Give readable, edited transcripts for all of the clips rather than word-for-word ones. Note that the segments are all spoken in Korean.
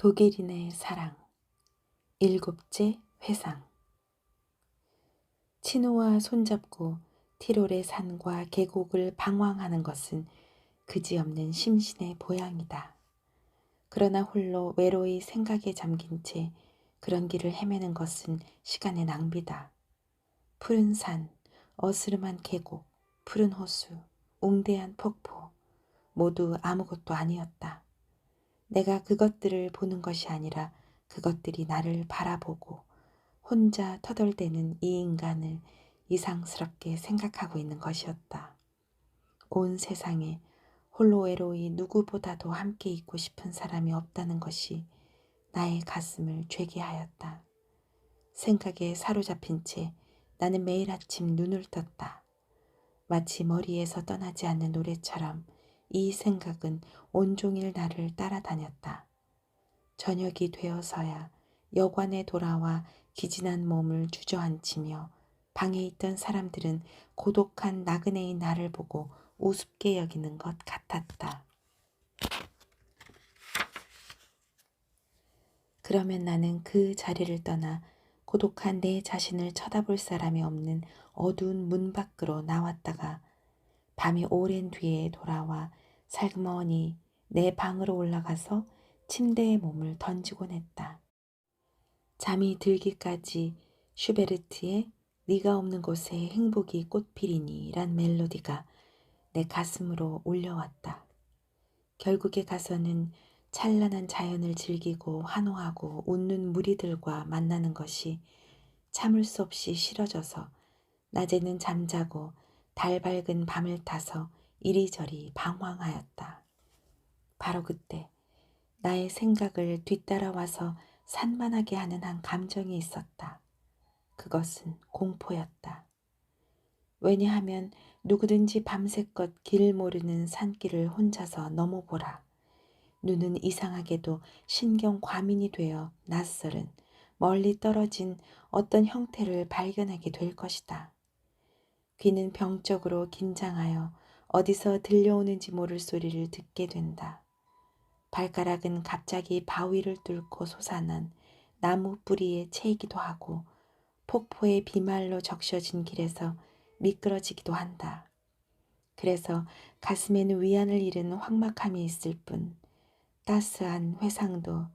독일인의 사랑 일곱째 회상. 친우와 손잡고 티롤의 산과 계곡을 방황하는 것은 그지없는 심신의 보양이다. 그러나 홀로 외로이 생각에 잠긴 채 그런 길을 헤매는 것은 시간의 낭비다. 푸른 산, 어스름한 계곡, 푸른 호수, 웅대한 폭포, 모두 아무것도 아니었다. 내가 그것들을 보는 것이 아니라 그것들이 나를 바라보고 혼자 터덜대는 이 인간을 이상스럽게 생각하고 있는 것이었다. 온 세상에 홀로 외로이 누구보다도 함께 있고 싶은 사람이 없다는 것이 나의 가슴을 죄게 하였다. 생각에 사로잡힌 채 나는 매일 아침 눈을 떴다. 마치 머리에서 떠나지 않는 노래처럼 이 생각은 온종일 나를 따라다녔다. 저녁이 되어서야 여관에 돌아와 기진한 몸을 주저앉히며 방에 있던 사람들은 고독한 나그네인 나를 보고 우습게 여기는 것 같았다. 그러면 나는 그 자리를 떠나 고독한 내 자신을 쳐다볼 사람이 없는 어두운 문 밖으로 나왔다가 밤이 오랜 뒤에 돌아와 살그머니 내 방으로 올라가서 침대에 몸을 던지곤 했다. 잠이 들기까지 슈베르트의 네가 없는 곳에 행복이 꽃피리니 란 멜로디가 내 가슴으로 울려왔다. 결국에 가서는 찬란한 자연을 즐기고 환호하고 웃는 무리들과 만나는 것이 참을 수 없이 싫어져서 낮에는 잠자고 달 밝은 밤을 타서 이리저리 방황하였다. 바로 그때 나의 생각을 뒤따라와서 산만하게 하는 한 감정이 있었다. 그것은 공포였다. 왜냐하면 누구든지 밤새껏 길 모르는 산길을 혼자서 넘어보라. 눈은 이상하게도 신경 과민이 되어 낯설은 멀리 떨어진 어떤 형태를 발견하게 될 것이다. 귀는 병적으로 긴장하여 어디서 들려오는지 모를 소리를 듣게 된다. 발가락은 갑자기 바위를 뚫고 솟아난 나무 뿌리에 채이기도 하고 폭포의 비말로 적셔진 길에서 미끄러지기도 한다. 그래서 가슴에는 위안을 잃은 황막함이 있을 뿐 따스한 회상도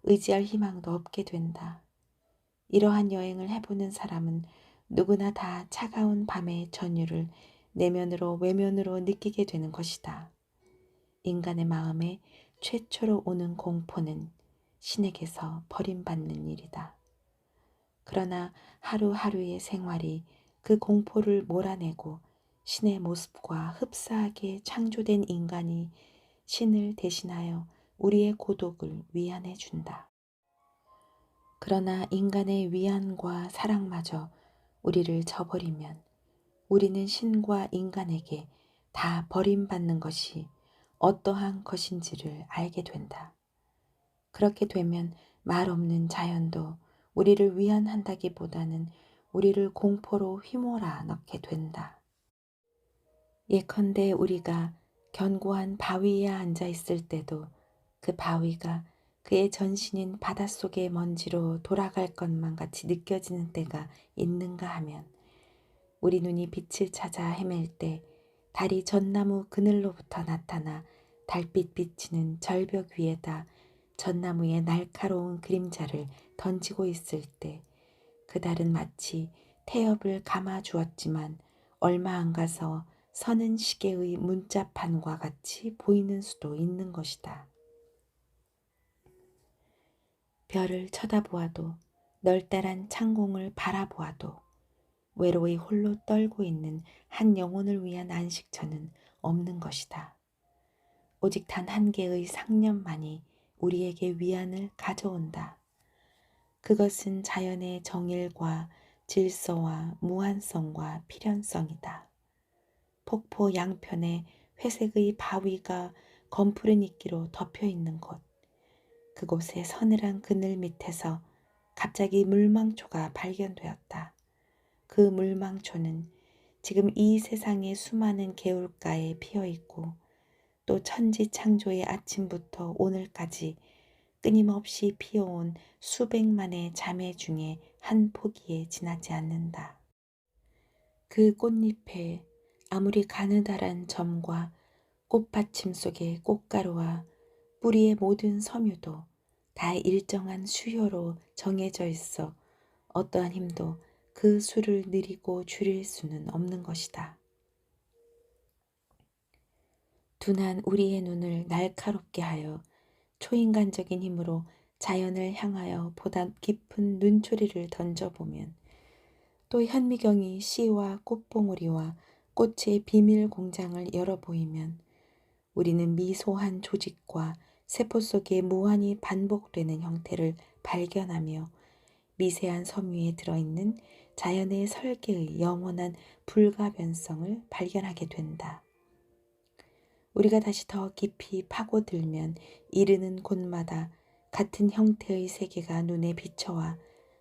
의지할 희망도 없게 된다. 이러한 여행을 해보는 사람은 누구나 다 차가운 밤의 전율을 내면으로 외면으로 느끼게 되는 것이다. 인간의 마음에 최초로 오는 공포는 신에게서 버림받는 일이다. 그러나 하루하루의 생활이 그 공포를 몰아내고 신의 모습과 흡사하게 창조된 인간이 신을 대신하여 우리의 고독을 위안해 준다. 그러나 인간의 위안과 사랑마저 우리를 저버리면 우리는 신과 인간에게 다 버림받는 것이 어떠한 것인지를 알게 된다. 그렇게 되면 말 없는 자연도 우리를 위안한다기보다는 우리를 공포로 휘몰아 넣게 된다. 예컨대 우리가 견고한 바위에 앉아 있을 때도 그 바위가 그의 전신인 바닷속의 먼지로 돌아갈 것만 같이 느껴지는 때가 있는가 하면 우리 눈이 빛을 찾아 헤맬 때 달이 전나무 그늘로부터 나타나 달빛 비치는 절벽 위에다 전나무의 날카로운 그림자를 던지고 있을 때 그 달은 마치 태엽을 감아 주었지만 얼마 안 가서 서는 시계의 문자판과 같이 보이는 수도 있는 것이다. 별을 쳐다보아도 널따란 창공을 바라보아도 외로이 홀로 떨고 있는 한 영혼을 위한 안식처는 없는 것이다. 오직 단 한 개의 상념만이 우리에게 위안을 가져온다. 그것은 자연의 정일과 질서와 무한성과 필연성이다. 폭포 양편에 회색의 바위가 검푸른 이끼로 덮여 있는 곳, 그곳의 서늘한 그늘 밑에서 갑자기 물망초가 발견되었다. 그 물망초는 지금 이 세상의 수많은 개울가에 피어 있고 또 천지창조의 아침부터 오늘까지 끊임없이 피어온 수백만의 자매 중에 한 포기에 지나지 않는다. 그 꽃잎에 아무리 가느다란 점과 꽃받침 속의 꽃가루와 뿌리의 모든 섬유도 다 일정한 수효로 정해져 있어 어떠한 힘도 그 수를 느리고 줄일 수는 없는 것이다. 둔한 우리의 눈을 날카롭게 하여 초인간적인 힘으로 자연을 향하여 보다 깊은 눈초리를 던져보면 또 현미경이 씨와 꽃봉오리와 꽃의 비밀 공장을 열어 보이면 우리는 미소한 조직과 세포 속에 무한히 반복되는 형태를 발견하며 미세한 섬유에 들어있는 자연의 설계의 영원한 불가변성을 발견하게 된다. 우리가 다시 더 깊이 파고들면 이르는 곳마다 같은 형태의 세계가 눈에 비쳐와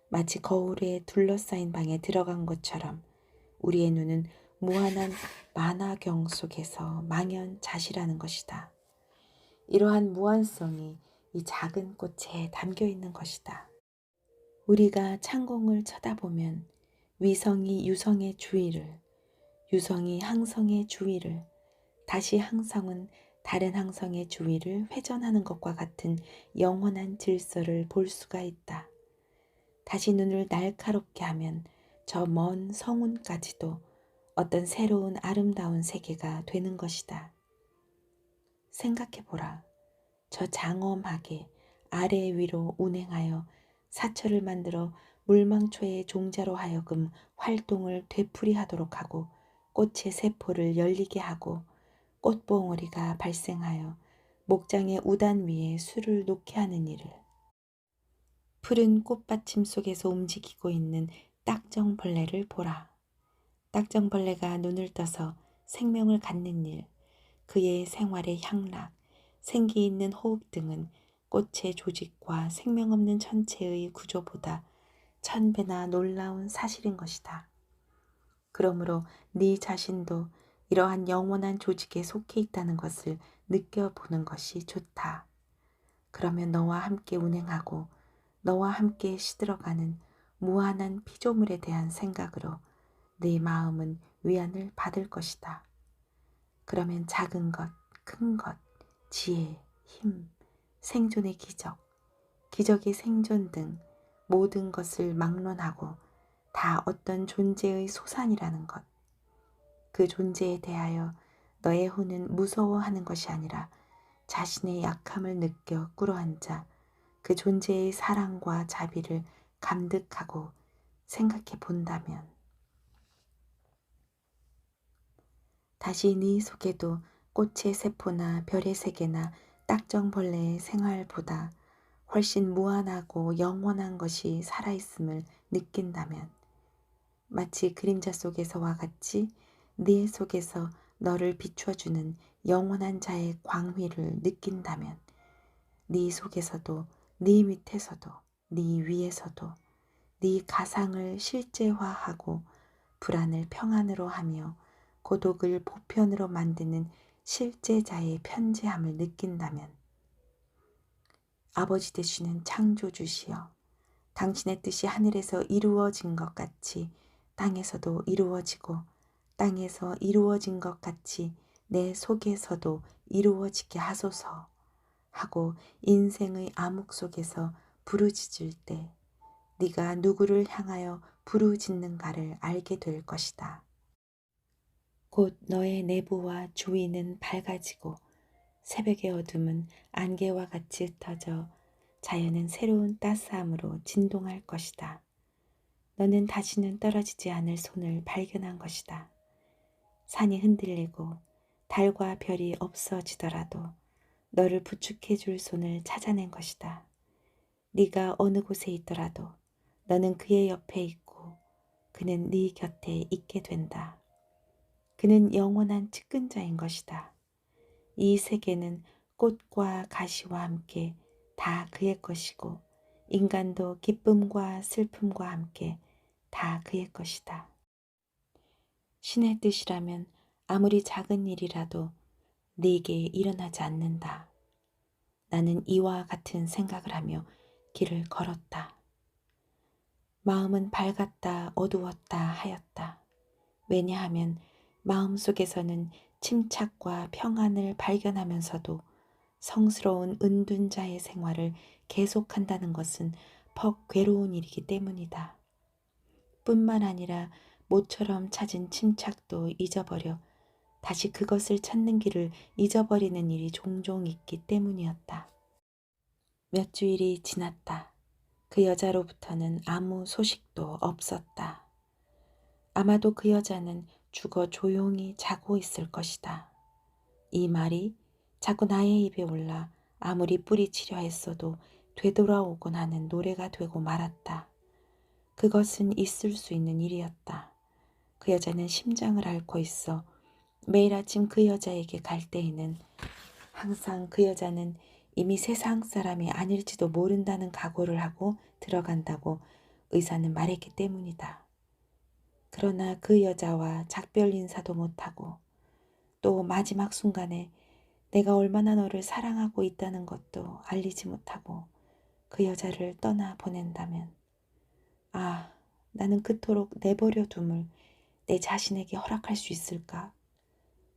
마치 거울에 둘러싸인 방에 들어간 것처럼 우리의 눈은 무한한 만화경 속에서 망연자실하는 것이다. 이러한 무한성이 이 작은 꽃에 담겨 있는 것이다. 우리가 창공을 쳐다보면 위성이 유성의 주위를, 유성이 항성의 주위를, 다시 항성은 다른 항성의 주위를 회전하는 것과 같은 영원한 질서를 볼 수가 있다. 다시 눈을 날카롭게 하면 저 먼 성운까지도 어떤 새로운 아름다운 세계가 되는 것이다. 생각해보라. 저 장엄하게 아래 위로 운행하여 사철을 만들어 물망초의 종자로 하여금 활동을 되풀이하도록 하고 꽃의 세포를 열리게 하고 꽃봉오리가 발생하여 목장의 우단 위에 술을 놓게 하는 일을, 푸른 꽃받침 속에서 움직이고 있는 딱정벌레를 보라. 딱정벌레가 눈을 떠서 생명을 갖는 일, 그의 생활의 향락, 생기 있는 호흡 등은 꽃의 조직과 생명 없는 천체의 구조보다 1000배나 놀라운 사실인 것이다. 그러므로 네 자신도 이러한 영원한 조직에 속해 있다는 것을 느껴보는 것이 좋다. 그러면 너와 함께 운행하고 너와 함께 시들어가는 무한한 피조물에 대한 생각으로 네 마음은 위안을 받을 것이다. 그러면 작은 것, 큰 것, 지혜, 힘, 생존의 기적, 기적의 생존 등 모든 것을 막론하고 다 어떤 존재의 소산이라는 것, 그 존재에 대하여 너의 혼은 무서워하는 것이 아니라 자신의 약함을 느껴 꿇어앉아 그 존재의 사랑과 자비를 감득하고 생각해 본다면 다시 네 속에도 꽃의 세포나 별의 세계나 딱정벌레의 생활보다 훨씬 무한하고 영원한 것이 살아있음을 느낀다면 마치 그림자 속에서와 같이 네 속에서 너를 비춰주는 영원한 자의 광휘를 느낀다면 네 속에서도 네 밑에서도 네 위에서도 네 가상을 실제화하고 불안을 평안으로 하며 고독을 보편으로 만드는 실제자의 편재함을 느낀다면 아버지 되시는 창조주시여, 당신의 뜻이 하늘에서 이루어진 것 같이 땅에서도 이루어지고 땅에서 이루어진 것 같이 내 속에서도 이루어지게 하소서 하고 인생의 암흑 속에서 부르짖을 때 네가 누구를 향하여 부르짖는가를 알게 될 것이다. 곧 너의 내부와 주위는 밝아지고 새벽의 어둠은 안개와 같이 흩어져 자연은 새로운 따스함으로 진동할 것이다. 너는 다시는 떨어지지 않을 손을 발견한 것이다. 산이 흔들리고 달과 별이 없어지더라도 너를 부축해 줄 손을 찾아낸 것이다. 네가 어느 곳에 있더라도 너는 그의 옆에 있고 그는 네 곁에 있게 된다. 그는 영원한 측근자인 것이다. 이 세계는 꽃과 가시와 함께 다 그의 것이고 인간도 기쁨과 슬픔과 함께 다 그의 것이다. 신의 뜻이라면 아무리 작은 일이라도 네게 일어나지 않는다. 나는 이와 같은 생각을 하며 길을 걸었다. 마음은 밝았다 어두웠다 하였다. 왜냐하면 마음속에서는 침착과 평안을 발견하면서도 성스러운 은둔자의 생활을 계속한다는 것은 퍽 괴로운 일이기 때문이다. 뿐만 아니라 모처럼 찾은 침착도 잊어버려 다시 그것을 찾는 길을 잊어버리는 일이 종종 있기 때문이었다. 몇 주일이 지났다. 그 여자로부터는 아무 소식도 없었다. 아마도 그 여자는 죽어 조용히 자고 있을 것이다. 이 말이 자꾸 나의 입에 올라 아무리 뿌리치려 했어도 되돌아오곤 하는 노래가 되고 말았다. 그것은 있을 수 있는 일이었다. 그 여자는 심장을 앓고 있어 매일 아침 그 여자에게 갈 때에는 항상 그 여자는 이미 세상 사람이 아닐지도 모른다는 각오를 하고 들어간다고 의사는 말했기 때문이다. 그러나 그 여자와 작별 인사도 못하고 또 마지막 순간에 내가 얼마나 너를 사랑하고 있다는 것도 알리지 못하고 그 여자를 떠나 보낸다면 나는 그토록 내버려 둠을 내 자신에게 허락할 수 있을까?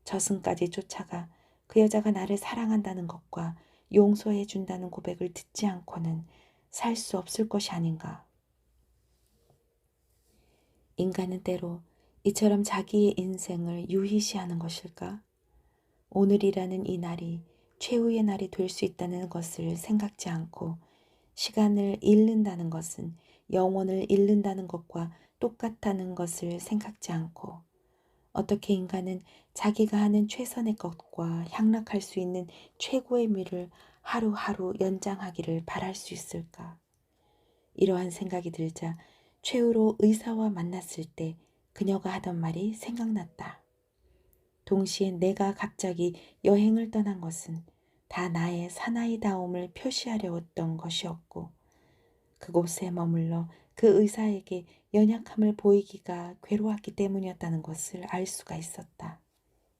저승까지 쫓아가 그 여자가 나를 사랑한다는 것과 용서해 준다는 고백을 듣지 않고는 살 수 없을 것이 아닌가. 인간은 때로 이처럼 자기의 인생을 유희시하는 것일까? 오늘이라는 이 날이 최후의 날이 될 수 있다는 것을 생각지 않고 시간을 잃는다는 것은 영혼을 잃는다는 것과 똑같다는 것을 생각지 않고 어떻게 인간은 자기가 하는 최선의 것과 향락할 수 있는 최고의 미를 하루하루 연장하기를 바랄 수 있을까? 이러한 생각이 들자 최후로 의사와 만났을 때 그녀가 하던 말이 생각났다. 동시에 내가 갑자기 여행을 떠난 것은 다 나의 사나이다움을 표시하려웠던 것이었고 그곳에 머물러 그 의사에게 연약함을 보이기가 괴로웠기 때문이었다는 것을 알 수가 있었다.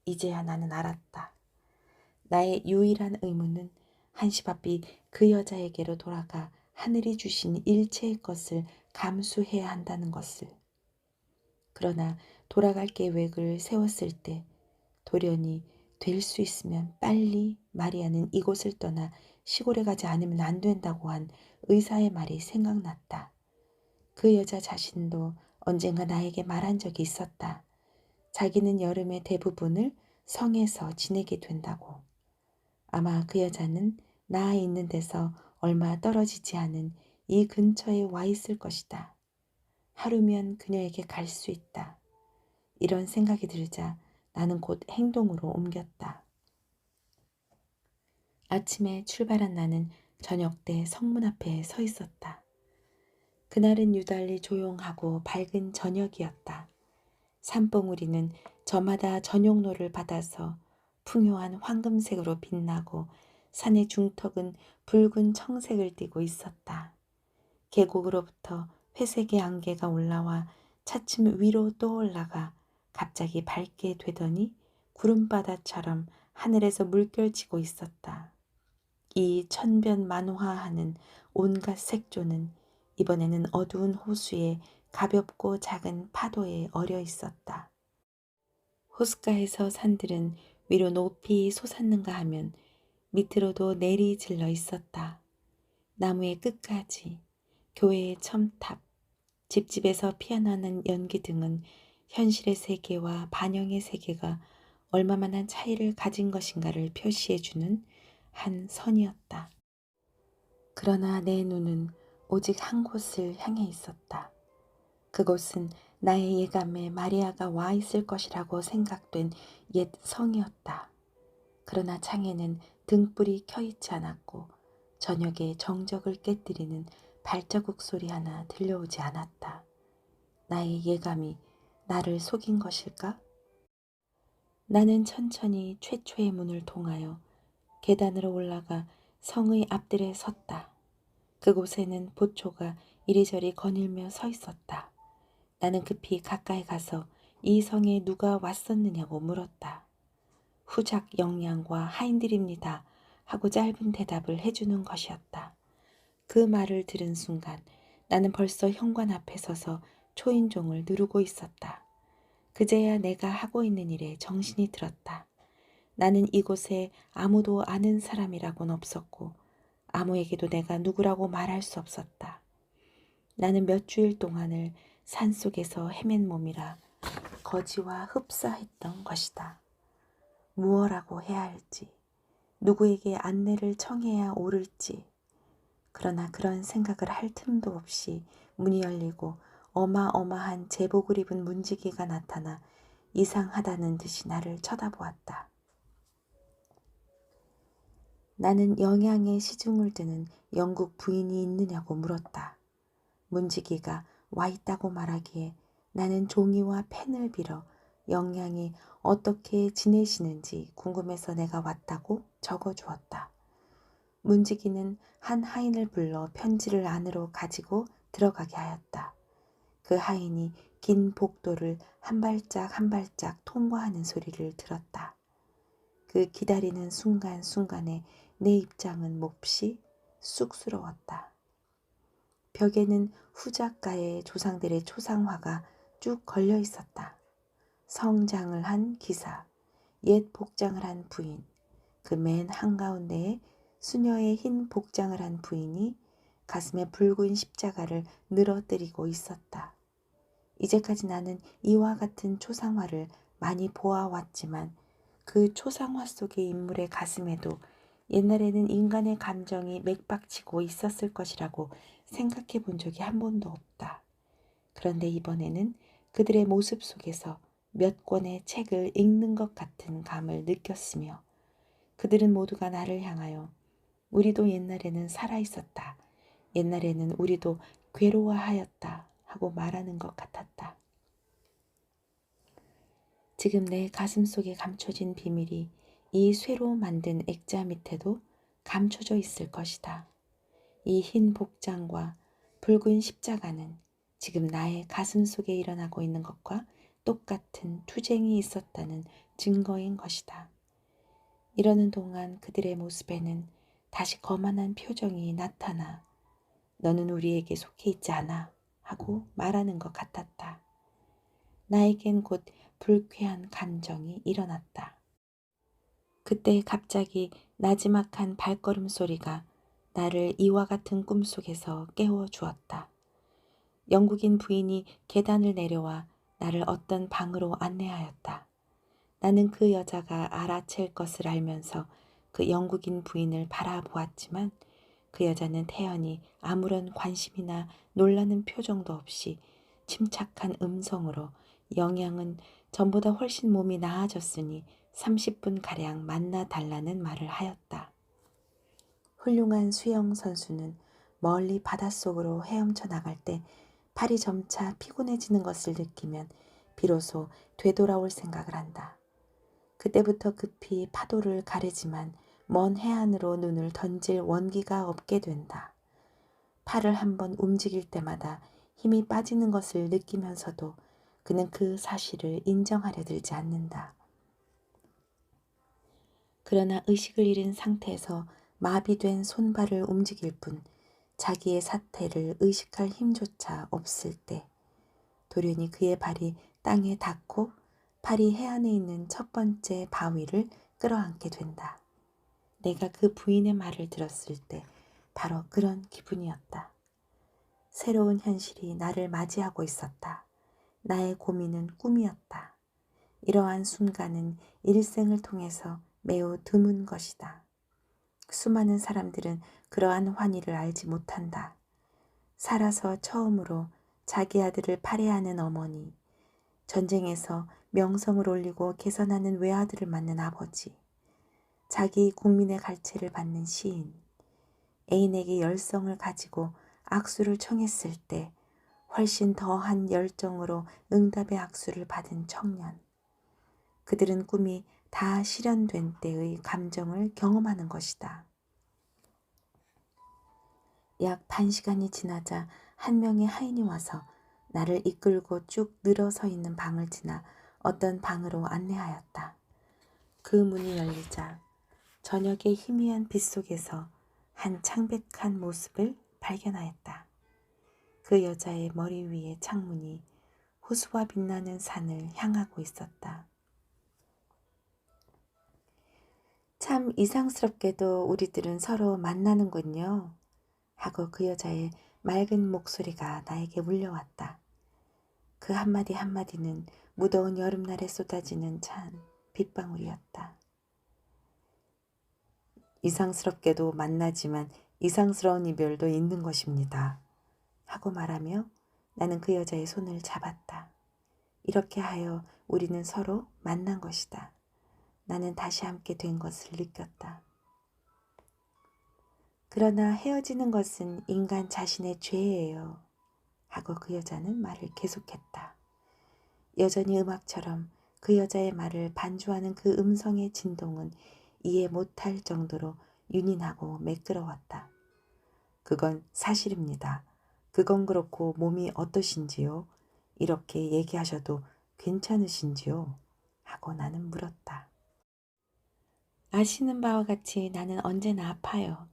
이제야 나는 알았다. 나의 유일한 의무는 한시바삐 그 여자에게로 돌아가 하늘이 주신 일체의 것을 감수해야 한다는 것을. 그러나 돌아갈 계획을 세웠을 때 돌연히 될 수 있으면 빨리 마리아는 이곳을 떠나 시골에 가지 않으면 안 된다고 한 의사의 말이 생각났다. 그 여자 자신도 언젠가 나에게 말한 적이 있었다. 자기는 여름의 대부분을 성에서 지내게 된다고. 아마 그 여자는 나 있는 데서 얼마 떨어지지 않은 이 근처에 와 있을 것이다. 하루면 그녀에게 갈 수 있다. 이런 생각이 들자 나는 곧 행동으로 옮겼다. 아침에 출발한 나는 저녁 때 성문 앞에 서 있었다. 그날은 유달리 조용하고 밝은 저녁이었다. 산봉우리는 저마다 저녁노를 받아서 풍요한 황금색으로 빛나고 산의 중턱은 붉은 청색을 띠고 있었다. 계곡으로부터 회색의 안개가 올라와 차츰 위로 떠올라가 갑자기 밝게 되더니 구름바다처럼 하늘에서 물결치고 있었다. 이 천변만화하는 온갖 색조는 이번에는 어두운 호수에 가볍고 작은 파도에 어려 있었다. 호숫가에서 산들은 위로 높이 솟았는가 하면 밑으로도 내리질러 있었다. 나무의 끝까지, 교회의 첨탑, 집집에서 피어나는 연기 등은 현실의 세계와 반영의 세계가 얼마만한 차이를 가진 것인가를 표시해주는 한 선이었다. 그러나 내 눈은 오직 한 곳을 향해 있었다. 그곳은 나의 예감에 마리아가 와 있을 것이라고 생각된 옛 성이었다. 그러나 창에는 등불이 켜 있지 않았고 저녁에 정적을 깨뜨리는 발자국 소리 하나 들려오지 않았다. 나의 예감이 나를 속인 것일까? 나는 천천히 최초의 문을 통하여 계단으로 올라가 성의 앞들에 섰다. 그곳에는 보초가 이리저리 거닐며 서 있었다. 나는 급히 가까이 가서 이 성에 누가 왔었느냐고 물었다. 후작 영양과 하인들입니다 하고 짧은 대답을 해주는 것이었다. 그 말을 들은 순간 나는 벌써 현관 앞에 서서 초인종을 누르고 있었다. 그제야 내가 하고 있는 일에 정신이 들었다. 나는 이곳에 아무도 아는 사람이라고는 없었고 아무에게도 내가 누구라고 말할 수 없었다. 나는 몇 주일 동안을 산속에서 헤맨 몸이라 거지와 흡사했던 것이다. 무엇라고 해야 할지, 누구에게 안내를 청해야 옳을지. 그러나 그런 생각을 할 틈도 없이 문이 열리고 어마어마한 제복을 입은 문지기가 나타나 이상하다는 듯이 나를 쳐다보았다. 나는 영양에 시중을 드는 영국 부인이 있느냐고 물었다. 문지기가 와 있다고 말하기에 나는 종이와 펜을 빌어 영양이 어떻게 지내시는지 궁금해서 내가 왔다고 적어주었다. 문지기는 한 하인을 불러 편지를 안으로 가지고 들어가게 하였다. 그 하인이 긴 복도를 한 발짝 한 발짝 통과하는 소리를 들었다. 그 기다리는 순간순간에 내 입장은 몹시 쑥스러웠다. 벽에는 후작가의 조상들의 초상화가 쭉 걸려 있었다. 성장을 한 기사, 옛 복장을 한 부인, 그 맨 한가운데에 수녀의 흰 복장을 한 부인이 가슴에 붉은 십자가를 늘어뜨리고 있었다. 이제까지 나는 이와 같은 초상화를 많이 보아왔지만 그 초상화 속의 인물의 가슴에도 옛날에는 인간의 감정이 맥박치고 있었을 것이라고 생각해 본 적이 한 번도 없다. 그런데 이번에는 그들의 모습 속에서 몇 권의 책을 읽는 것 같은 감을 느꼈으며 그들은 모두가 나를 향하여 우리도 옛날에는 살아있었다. 옛날에는 우리도 괴로워하였다 하고 말하는 것 같았다. 지금 내 가슴 속에 감춰진 비밀이 이 쇠로 만든 액자 밑에도 감춰져 있을 것이다. 이 흰 복장과 붉은 십자가는 지금 나의 가슴 속에 일어나고 있는 것과 똑같은 투쟁이 있었다는 증거인 것이다. 이러는 동안 그들의 모습에는 다시 거만한 표정이 나타나 너는 우리에게 속해 있지 않아 하고 말하는 것 같았다. 나에겐 곧 불쾌한 감정이 일어났다. 그때 갑자기 나지막한 발걸음 소리가 나를 이와 같은 꿈속에서 깨워주었다. 영국인 부인이 계단을 내려와 나를 어떤 방으로 안내하였다. 나는 그 여자가 알아챌 것을 알면서 그 영국인 부인을 바라보았지만 그 여자는 태연히 아무런 관심이나 놀라는 표정도 없이 침착한 음성으로 영양은 전보다 훨씬 몸이 나아졌으니 30분가량 만나 달라는 말을 하였다. 훌륭한 수영 선수는 멀리 바닷속으로 헤엄쳐 나갈 때 팔이 점차 피곤해지는 것을 느끼면 비로소 되돌아올 생각을 한다. 그때부터 급히 파도를 가르지만 먼 해안으로 눈을 던질 원기가 없게 된다. 팔을 한번 움직일 때마다 힘이 빠지는 것을 느끼면서도 그는 그 사실을 인정하려 들지 않는다. 그러나 의식을 잃은 상태에서 마비된 손발을 움직일 뿐 자기의 사태를 의식할 힘조차 없을 때 돌연히 그의 발이 땅에 닿고 팔이 해안에 있는 첫 번째 바위를 끌어안게 된다. 내가 그 부인의 말을 들었을 때 바로 그런 기분이었다. 새로운 현실이 나를 맞이하고 있었다. 나의 고민은 꿈이었다. 이러한 순간은 일생을 통해서 매우 드문 것이다. 수많은 사람들은 그러한 환희를 알지 못한다. 살아서 처음으로 자기 아들을 팔해하는 어머니, 전쟁에서 명성을 올리고 개선하는 외아들을 맞는 아버지, 자기 국민의 갈채를 받는 시인, 애인에게 열성을 가지고 악수를 청했을 때 훨씬 더한 열정으로 응답의 악수를 받은 청년. 그들은 꿈이 다 실현된 때의 감정을 경험하는 것이다. 약 반 시간이 지나자 한 명의 하인이 와서 나를 이끌고 쭉 늘어서 있는 방을 지나 어떤 방으로 안내하였다. 그 문이 열리자 저녁의 희미한 빛 속에서 한 창백한 모습을 발견하였다. 그 여자의 머리 위의 창문이 호수와 빛나는 산을 향하고 있었다. 참 이상스럽게도 우리들은 서로 만나는군요. 하고 그 여자의 맑은 목소리가 나에게 울려왔다. 그 한마디 한마디는 무더운 여름날에 쏟아지는 찬 빗방울이었다. 이상스럽게도 만나지만 이상스러운 이별도 있는 것입니다. 하고 말하며 나는 그 여자의 손을 잡았다. 이렇게 하여 우리는 서로 만난 것이다. 나는 다시 함께 된 것을 느꼈다. 그러나 헤어지는 것은 인간 자신의 죄예요. 하고 그 여자는 말을 계속했다. 여전히 음악처럼 그 여자의 말을 반주하는 그 음성의 진동은 이해 못할 정도로 윤인하고 매끄러웠다. 그건 사실입니다. 그건 그렇고 몸이 어떠신지요? 이렇게 얘기하셔도 괜찮으신지요? 하고 나는 물었다. 아시는 바와 같이 나는 언제나 아파요.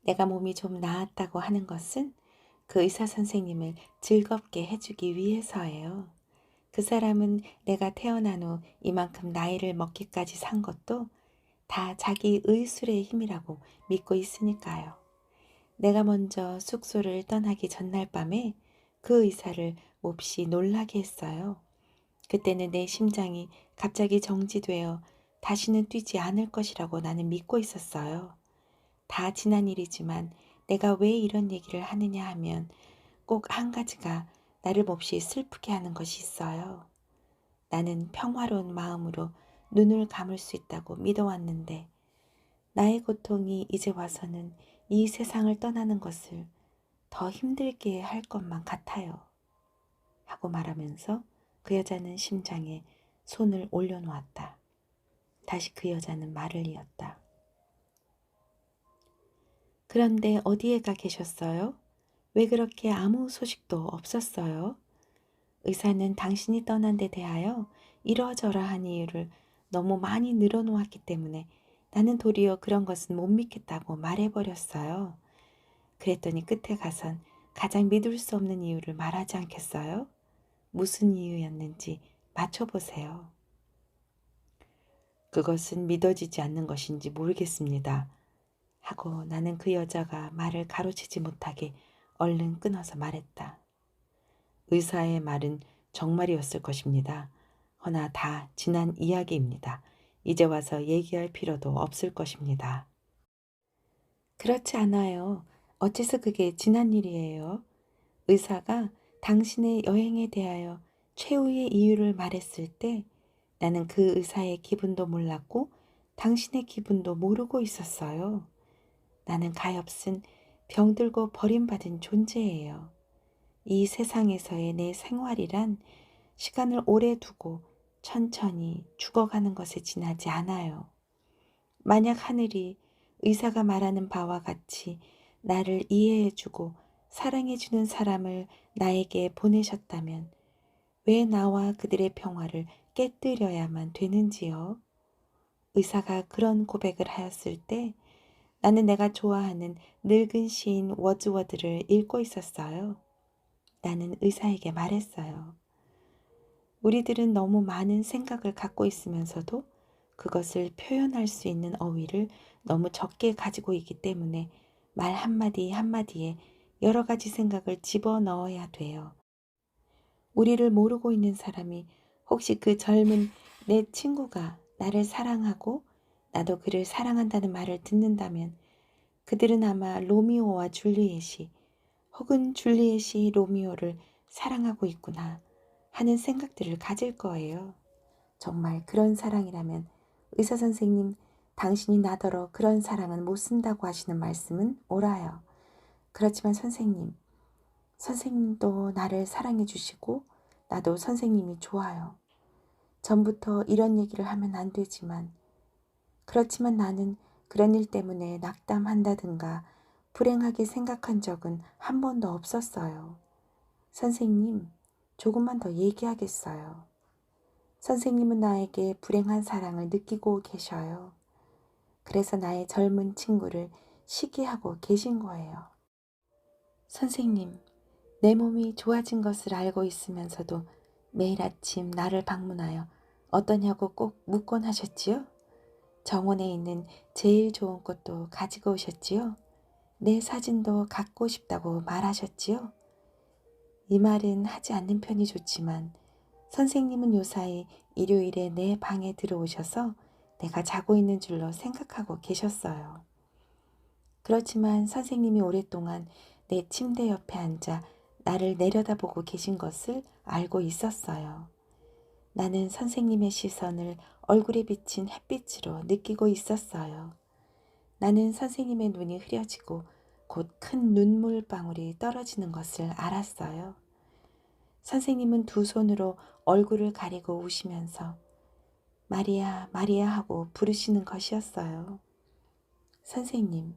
내가 몸이 좀 나았다고 하는 것은 그 의사 선생님을 즐겁게 해주기 위해서예요. 그 사람은 내가 태어난 후 이만큼 나이를 먹기까지 산 것도 다 자기 의술의 힘이라고 믿고 있으니까요. 내가 먼저 숙소를 떠나기 전날 밤에 그 의사를 몹시 놀라게 했어요. 그때는 내 심장이 갑자기 정지되어 다시는 뛰지 않을 것이라고 나는 믿고 있었어요. 다 지난 일이지만 내가 왜 이런 얘기를 하느냐 하면 꼭 한 가지가 나를 몹시 슬프게 하는 것이 있어요. 나는 평화로운 마음으로 눈을 감을 수 있다고 믿어왔는데 나의 고통이 이제 와서는 이 세상을 떠나는 것을 더 힘들게 할 것만 같아요. 하고 말하면서 그 여자는 심장에 손을 올려놓았다. 다시 그 여자는 말을 이었다. 그런데 어디에 가 계셨어요? 왜 그렇게 아무 소식도 없었어요? 의사는 당신이 떠난 데 대하여 이러저러한 이유를 너무 많이 늘어놓았기 때문에 나는 도리어 그런 것은 못 믿겠다고 말해버렸어요. 그랬더니 끝에 가선 가장 믿을 수 없는 이유를 말하지 않겠어요? 무슨 이유였는지 맞춰보세요. 그것은 믿어지지 않는 것인지 모르겠습니다. 하고 나는 그 여자가 말을 가로채지 못하게 얼른 끊어서 말했다. 의사의 말은 정말이었을 것입니다. 허나 다 지난 이야기입니다. 이제 와서 얘기할 필요도 없을 것입니다. 그렇지 않아요. 어째서 그게 지난 일이에요? 의사가 당신의 여행에 대하여 최후의 이유를 말했을 때 나는 그 의사의 기분도 몰랐고 당신의 기분도 모르고 있었어요. 나는 가엾은 병들고 버림받은 존재예요. 이 세상에서의 내 생활이란 시간을 오래 두고 천천히 죽어가는 것에 지나지 않아요. 만약 하늘이 의사가 말하는 바와 같이 나를 이해해주고 사랑해주는 사람을 나에게 보내셨다면 왜 나와 그들의 평화를 깨뜨려야만 되는지요? 의사가 그런 고백을 하였을 때 나는 내가 좋아하는 늙은 시인 워즈워드를 읽고 있었어요. 나는 의사에게 말했어요. 우리들은 너무 많은 생각을 갖고 있으면서도 그것을 표현할 수 있는 어휘를 너무 적게 가지고 있기 때문에 말 한마디 한마디에 여러 가지 생각을 집어넣어야 돼요. 우리를 모르고 있는 사람이 혹시 그 젊은 내 친구가 나를 사랑하고 나도 그를 사랑한다는 말을 듣는다면 그들은 아마 로미오와 줄리엣이 혹은 줄리엣이 로미오를 사랑하고 있구나 하는 생각들을 가질 거예요. 정말 그런 사랑이라면 의사 선생님, 당신이 나더러 그런 사랑은 못 쓴다고 하시는 말씀은 옳아요. 그렇지만 선생님도 나를 사랑해 주시고 나도 선생님이 좋아요. 전부터 이런 얘기를 하면 안 되지만 그렇지만 나는 그런 일 때문에 낙담한다든가 불행하게 생각한 적은 한 번도 없었어요. 선생님, 조금만 더 얘기하겠어요. 선생님은 나에게 불행한 사랑을 느끼고 계셔요. 그래서 나의 젊은 친구를 시기하고 계신 거예요. 선생님, 내 몸이 좋아진 것을 알고 있으면서도 매일 아침 나를 방문하여 어떠냐고 꼭 묻곤 하셨지요? 정원에 있는 제일 좋은 꽃도 가지고 오셨지요? 내 사진도 갖고 싶다고 말하셨지요? 이 말은 하지 않는 편이 좋지만 선생님은 요사이 일요일에 내 방에 들어오셔서 내가 자고 있는 줄로 생각하고 계셨어요. 그렇지만 선생님이 오랫동안 내 침대 옆에 앉아 나를 내려다보고 계신 것을 알고 있었어요. 나는 선생님의 시선을 얼굴에 비친 햇빛으로 느끼고 있었어요. 나는 선생님의 눈이 흐려지고 곧 큰 눈물방울이 떨어지는 것을 알았어요. 선생님은 두 손으로 얼굴을 가리고 우시면서 마리아, 마리아 하고 부르시는 것이었어요. 선생님,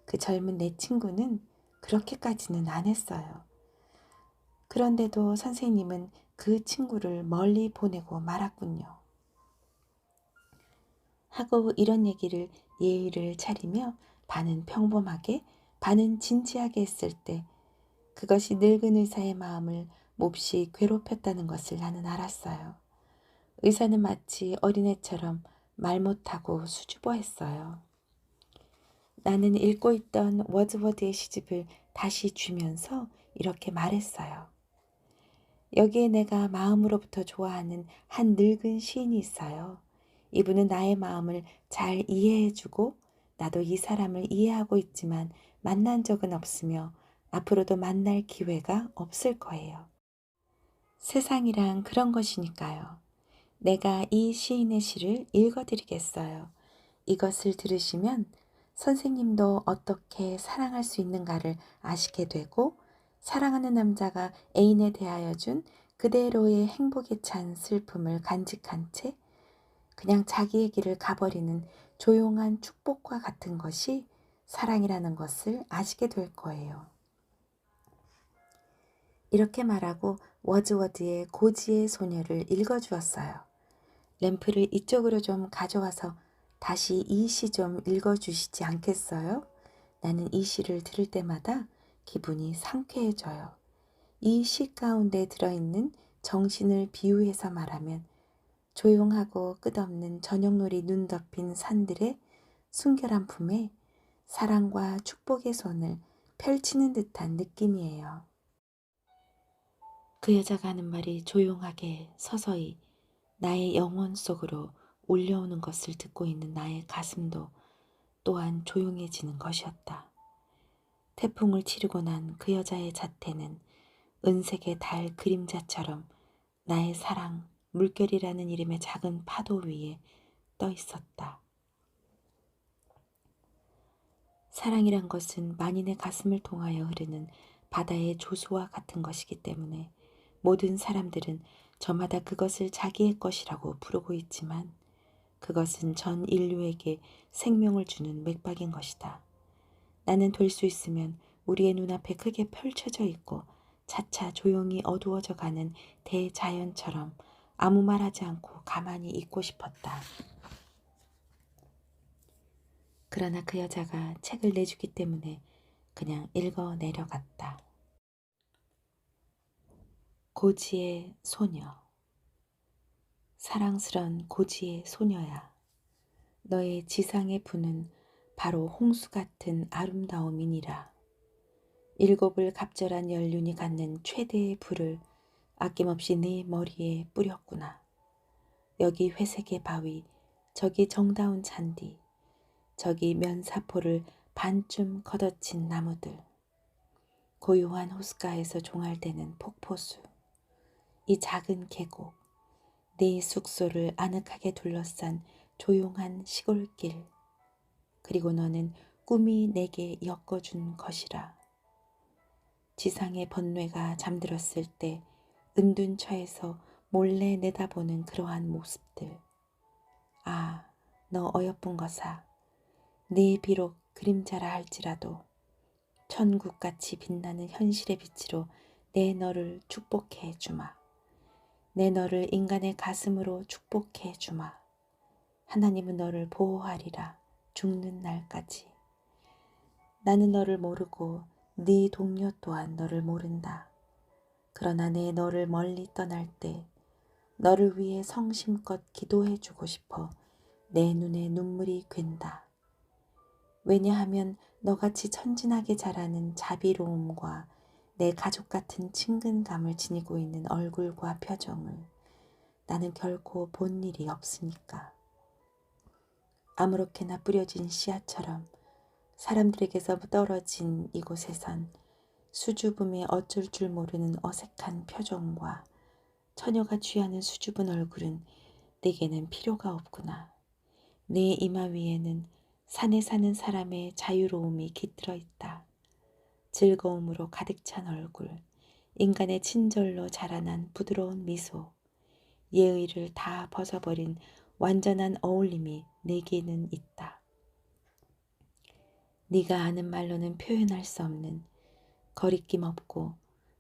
그 젊은 내 친구는 그렇게까지는 안 했어요. 그런데도 선생님은 그 친구를 멀리 보내고 말았군요. 하고 이런 얘기를 예의를 차리며 반은 평범하게 반은 진지하게 했을 때 그것이 늙은 의사의 마음을 몹시 괴롭혔다는 것을 나는 알았어요. 의사는 마치 어린애처럼 말 못하고 수줍어했어요. 나는 읽고 있던 워즈워드의 시집을 다시 쥐면서 이렇게 말했어요. 여기에 내가 마음으로부터 좋아하는 한 늙은 시인이 있어요. 이분은 나의 마음을 잘 이해해주고 나도 이 사람을 이해하고 있지만 만난 적은 없으며 앞으로도 만날 기회가 없을 거예요. 세상이란 그런 것이니까요. 내가 이 시인의 시를 읽어드리겠어요. 이것을 들으시면 선생님도 어떻게 사랑할 수 있는가를 아시게 되고 사랑하는 남자가 애인에 대하여 준 그대로의 행복에 찬 슬픔을 간직한 채 그냥 자기의 길을 가버리는 조용한 축복과 같은 것이 사랑이라는 것을 아시게 될 거예요. 이렇게 말하고 워즈워드의 고지의 소녀를 읽어주었어요. 램프를 이쪽으로 좀 가져와서 다시 이 시 좀 읽어주시지 않겠어요? 나는 이 시를 들을 때마다 기분이 상쾌해져요. 이 시 가운데 들어있는 정신을 비유해서 말하면 조용하고 끝없는 저녁놀이 눈 덮인 산들의 순결한 품에 사랑과 축복의 손을 펼치는 듯한 느낌이에요. 그 여자가 하는 말이 조용하게 서서히 나의 영혼 속으로 울려오는 것을 듣고 있는 나의 가슴도 또한 조용해지는 것이었다. 태풍을 치르고 난 그 여자의 자태는 은색의 달 그림자처럼 나의 사랑, 물결이라는 이름의 작은 파도 위에 떠 있었다. 사랑이란 것은 만인의 가슴을 통하여 흐르는 바다의 조수와 같은 것이기 때문에 모든 사람들은 저마다 그것을 자기의 것이라고 부르고 있지만 그것은 전 인류에게 생명을 주는 맥박인 것이다. 나는 될 수 있으면 우리의 눈앞에 크게 펼쳐져 있고 차차 조용히 어두워져 가는 대자연처럼 아무 말하지 않고 가만히 있고 싶었다. 그러나 그 여자가 책을 내주기 때문에 그냥 읽어 내려갔다. 고지의 소녀. 사랑스런 고지의 소녀야. 너의 지상의 분은 바로 홍수 같은 아름다움이니라. 일곱을 갑절한 연륜이 갖는 최대의 불을 아낌없이 네 머리에 뿌렸구나. 여기 회색의 바위, 저기 정다운 잔디, 저기 면사포를 반쯤 걷어친 나무들, 고요한 호숫가에서 종알대는 폭포수, 이 작은 계곡, 네 숙소를 아늑하게 둘러싼 조용한 시골길, 그리고 너는 꿈이 내게 엮어준 것이라. 지상의 번뇌가 잠들었을 때 은둔처에서 몰래 내다보는 그러한 모습들. 아, 너 어여쁜 것아. 네 비록 그림자라 할지라도 천국같이 빛나는 현실의 빛으로 내 너를 축복해 주마. 내 너를 인간의 가슴으로 축복해 주마. 하나님은 너를 보호하리라. 죽는 날까지. 나는 너를 모르고 네 동료 또한 너를 모른다. 그러나 내 너를 멀리 떠날 때 너를 위해 성심껏 기도해 주고 싶어 내 눈에 눈물이 괸다. 왜냐하면 너같이 천진하게 자라는 자비로움과 내 가족 같은 친근감을 지니고 있는 얼굴과 표정을 나는 결코 본 일이 없으니까. 아무렇게나 뿌려진 씨앗처럼 사람들에게서 떨어진 이곳에선 수줍음에 어쩔 줄 모르는 어색한 표정과 처녀가 취하는 수줍은 얼굴은 내게는 필요가 없구나. 내 이마 위에는 산에 사는 사람의 자유로움이 깃들어 있다. 즐거움으로 가득 찬 얼굴, 인간의 친절로 자라난 부드러운 미소, 예의를 다 벗어버린 완전한 어울림이 내게는 있다. 네가 아는 말로는 표현할 수 없는 거리낌 없고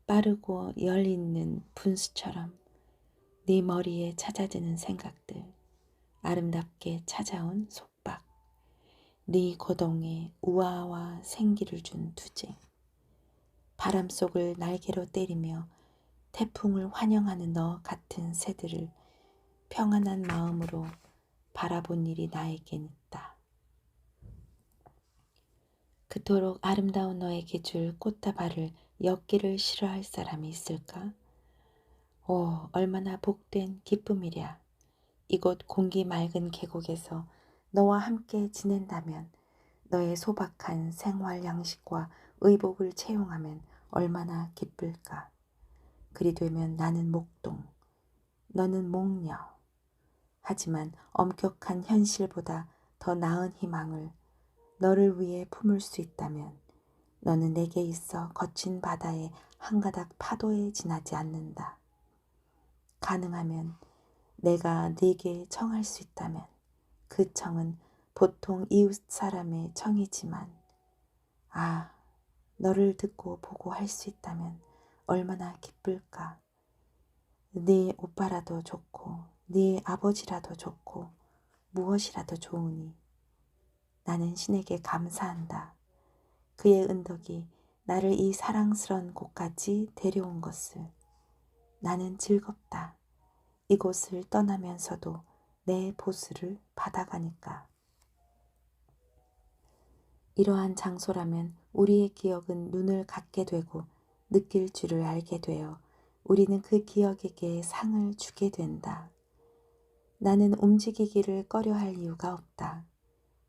빠르고 열 있는 분수처럼 네 머리에 찾아드는 생각들, 아름답게 찾아온 속박, 네 고동에 우아와 생기를 준 투쟁, 바람 속을 날개로 때리며 태풍을 환영하는 너 같은 새들을 평안한 마음으로 바라본 일이 나에겐 있다. 그토록 아름다운 너에게 줄 꽃다발을 엮기를 싫어할 사람이 있을까? 오, 얼마나 복된 기쁨이랴. 이곳 공기 맑은 계곡에서 너와 함께 지낸다면 너의 소박한 생활 양식과 의복을 채용하면 얼마나 기쁠까. 그리 되면 나는 목동, 너는 목녀. 하지만 엄격한 현실보다 더 나은 희망을 너를 위해 품을 수 있다면 너는 내게 있어 거친 바다의 한 가닥 파도에 지나지 않는다. 가능하면 내가 네게 청할 수 있다면 그 청은 보통 이웃 사람의 청이지만 너를 듣고 보고 할 수 있다면 얼마나 기쁠까. 네 오빠라도 좋고 네 아버지라도 좋고 무엇이라도 좋으니 나는 신에게 감사한다. 그의 은덕이 나를 이 사랑스런 곳까지 데려온 것을. 나는 즐겁다. 이곳을 떠나면서도 내 보수를 받아가니까. 이러한 장소라면 우리의 기억은 눈을 감게 되고 느낄 줄을 알게 되어 우리는 그 기억에게 상을 주게 된다. 나는 움직이기를 꺼려할 이유가 없다.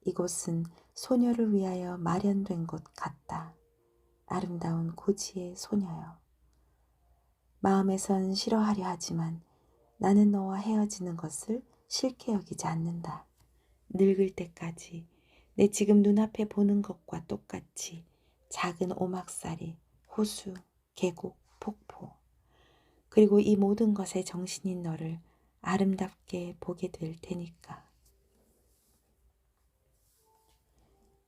이곳은 소녀를 위하여 마련된 곳 같다. 아름다운 고지의 소녀여. 마음에선 싫어하려 하지만 나는 너와 헤어지는 것을 싫게 여기지 않는다. 늙을 때까지 내 지금 눈앞에 보는 것과 똑같이 작은 오막살이, 호수, 계곡, 폭포, 그리고 이 모든 것의 정신인 너를 아름답게 보게 될 테니까.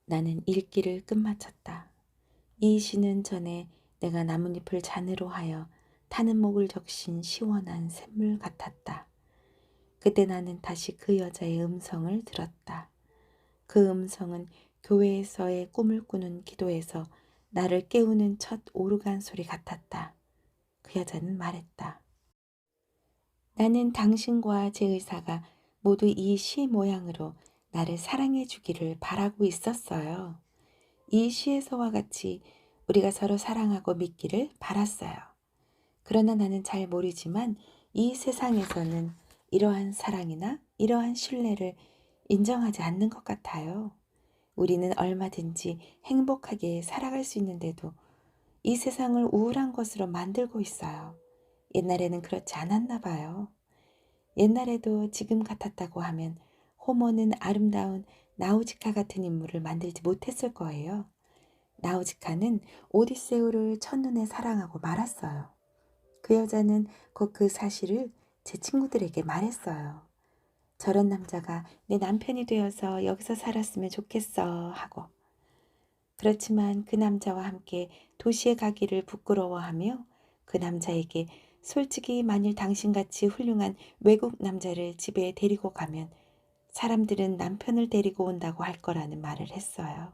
나는 읽기를 끝마쳤다. 이 시는 전에 내가 나뭇잎을 잔으로 하여 타는 목을 적신 시원한 샘물 같았다. 그때 나는 다시 그 여자의 음성을 들었다. 그 음성은 교회에서의 꿈을 꾸는 기도에서 나를 깨우는 첫 오르간 소리 같았다. 그 여자는 말했다. 나는 당신과 제 의사가 모두 이 시 모양으로 나를 사랑해 주기를 바라고 있었어요. 이 시에서와 같이 우리가 서로 사랑하고 믿기를 바랐어요. 그러나 나는 잘 모르지만 이 세상에서는 이러한 사랑이나 이러한 신뢰를 인정하지 않는 것 같아요. 우리는 얼마든지 행복하게 살아갈 수 있는데도 이 세상을 우울한 것으로 만들고 있어요. 옛날에는 그렇지 않았나 봐요. 옛날에도 지금 같았다고 하면 호모는 아름다운 나우지카 같은 인물을 만들지 못했을 거예요. 나우지카는 오디세우를 첫눈에 사랑하고 말았어요. 그 여자는 곧 그 사실을 제 친구들에게 말했어요. 저런 남자가 내 남편이 되어서 여기서 살았으면 좋겠어 하고. 그렇지만 그 남자와 함께 도시에 가기를 부끄러워하며 그 남자에게 솔직히 만일 당신같이 훌륭한 외국 남자를 집에 데리고 가면 사람들은 남편을 데리고 온다고 할 거라는 말을 했어요.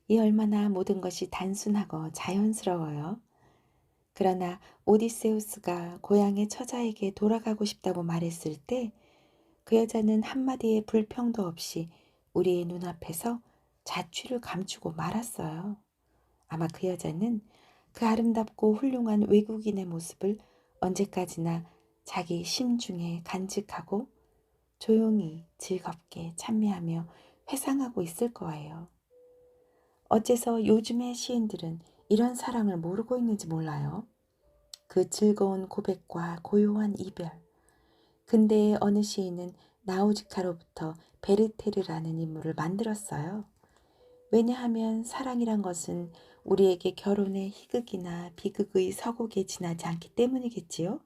이 얼마나 모든 것이 단순하고 자연스러워요. 그러나 오디세우스가 고향의 처자에게 돌아가고 싶다고 말했을 때 그 여자는 한마디의 불평도 없이 우리의 눈앞에서 자취를 감추고 말았어요. 아마 그 여자는 그 아름답고 훌륭한 외국인의 모습을 언제까지나 자기 심중에 간직하고 조용히 즐겁게 찬미하며 회상하고 있을 거예요. 어째서 요즘의 시인들은 이런 사랑을 모르고 있는지 몰라요. 그 즐거운 고백과 고요한 이별. 근대의 어느 시인은 나우지카로부터 베르테르라는 인물을 만들었어요. 왜냐하면 사랑이란 것은 우리에게 결혼의 희극이나 비극의 서곡에 지나지 않기 때문이겠지요.